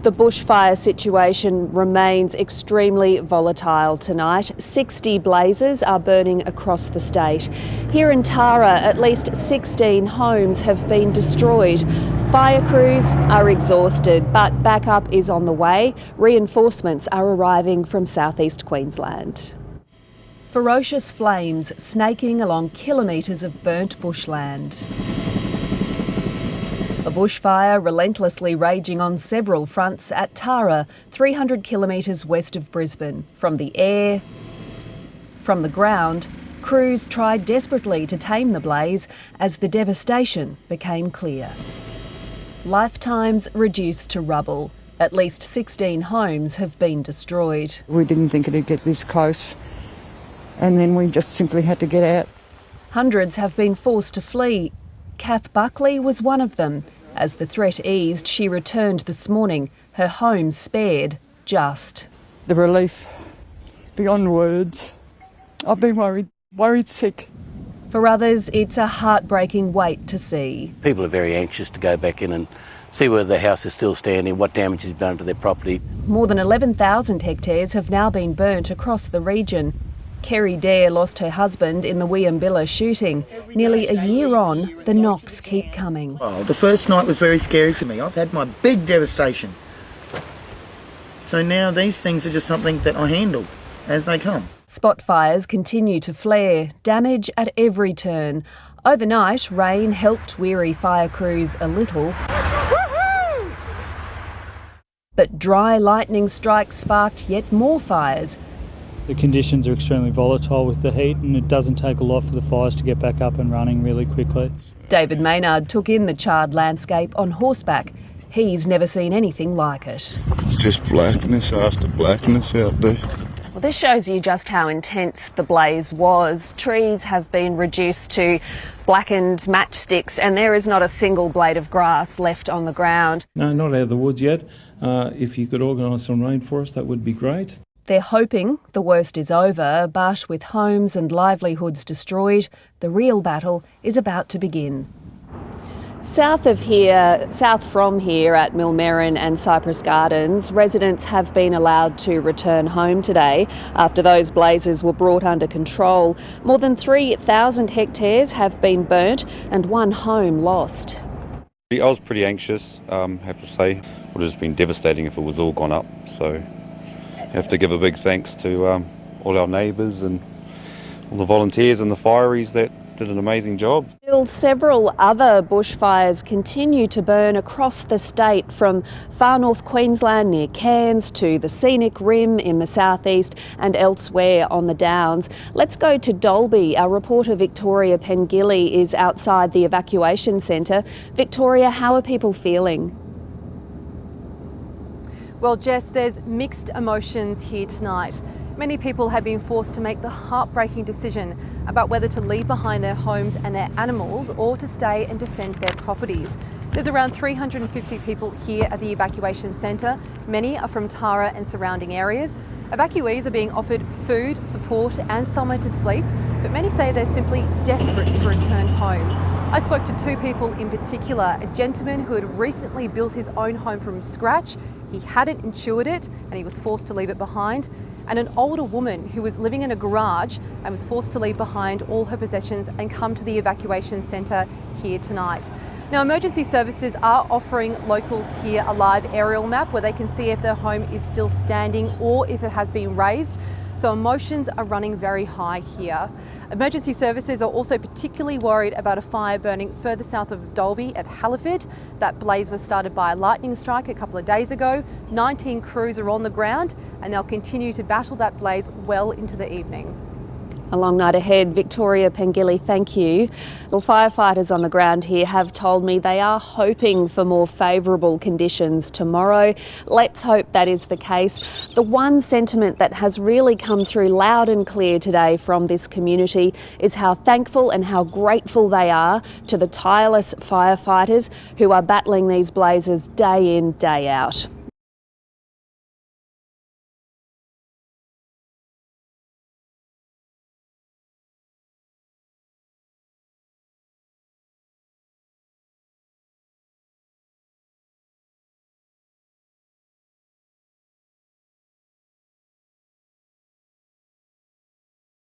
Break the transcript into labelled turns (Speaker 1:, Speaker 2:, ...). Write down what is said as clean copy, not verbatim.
Speaker 1: The bushfire situation remains extremely volatile tonight. 60 blazes are burning across the state. Here in Tara, at least 16 homes have been destroyed. Fire crews are exhausted, but backup is on the way. Reinforcements are arriving from southeast Queensland. Ferocious flames snaking along kilometres of burnt bushland. A bushfire relentlessly raging on several fronts at Tara, 300 kilometres west of Brisbane. From the air, from the ground, crews tried desperately to tame the blaze as the devastation became clear. Lifetimes reduced to rubble. At least 16 homes have been destroyed.
Speaker 2: We didn't think it'd get this close, and then we just simply had to get out.
Speaker 1: Hundreds have been forced to flee. Kath Buckley was one of them. As the threat eased, she returned this morning, her home spared, just.
Speaker 2: The relief, beyond words. I've been worried sick.
Speaker 1: For others, it's a heartbreaking wait to see.
Speaker 3: People are very anxious to go back in and see whether the house is still standing, what damage has been done to their property.
Speaker 1: More than 11,000 hectares have now been burnt across the region. Kerry Dare lost her husband in the Weambilla shooting. Nearly a year on, the knocks keep coming.
Speaker 4: Oh, the first night was very scary for me. I've had my big devastation. So now these things are just something that I handle as they come.
Speaker 1: Spot fires continue to flare, damage at every turn. Overnight, rain helped weary fire crews a little. But dry lightning strikes sparked yet more fires.
Speaker 5: The conditions are extremely volatile with the heat, and it doesn't take a lot for the fires to get back up and running really quickly.
Speaker 1: David Maynard took in the charred landscape on horseback. He's never seen anything like it.
Speaker 6: It's just blackness after blackness out there.
Speaker 1: Well, this shows you just how intense the blaze was. Trees have been reduced to blackened matchsticks, and there is not a single blade of grass left on the ground.
Speaker 7: No, not out of the woods yet. If you could organise some rain for us, that would be great.
Speaker 1: They're hoping the worst is over, but with homes and livelihoods destroyed, the real battle is about to begin. South from here at Millmerran and Cypress Gardens, residents have been allowed to return home today after those blazes were brought under control. More than 3,000 hectares have been burnt and one home lost.
Speaker 8: I was pretty anxious, have to say. It would have just been devastating if it was all gone up, so have to give a big thanks to all our neighbours and all the volunteers and the fireys that did an amazing job.
Speaker 1: Still, several other bushfires continue to burn across the state, from far north Queensland near Cairns to the scenic rim in the southeast and elsewhere on the Downs. Let's go to Dalby. Our reporter Victoria Pengilly is outside the evacuation centre. Victoria, how are people feeling?
Speaker 9: Well, Jess, there's mixed emotions here tonight. Many people have been forced to make the heartbreaking decision about whether to leave behind their homes and their animals or to stay and defend their properties. There's around 350 people here at the evacuation centre. Many are from Tara and surrounding areas. Evacuees are being offered food, support and somewhere to sleep, but many say they're simply desperate to return home. I spoke to two people in particular, a gentleman who had recently built his own home from scratch. He hadn't insured it and he was forced to leave it behind. And an older woman who was living in a garage and was forced to leave behind all her possessions and come to the evacuation centre here tonight. Now, emergency services are offering locals here a live aerial map where they can see if their home is still standing or if it has been razed. So emotions are running very high here. Emergency services are also particularly worried about a fire burning further south of Dalby at Halliford. That blaze was started by a lightning strike a couple of days ago. 19 crews are on the ground and they'll continue to battle that blaze well into the evening.
Speaker 1: A long night ahead. Victoria Pengilly, thank you. Well, firefighters on the ground here have told me they are hoping for more favourable conditions tomorrow. Let's hope that is the case. The one sentiment that has really come through loud and clear today from this community is how thankful and how grateful they are to the tireless firefighters who are battling these blazes day in, day out.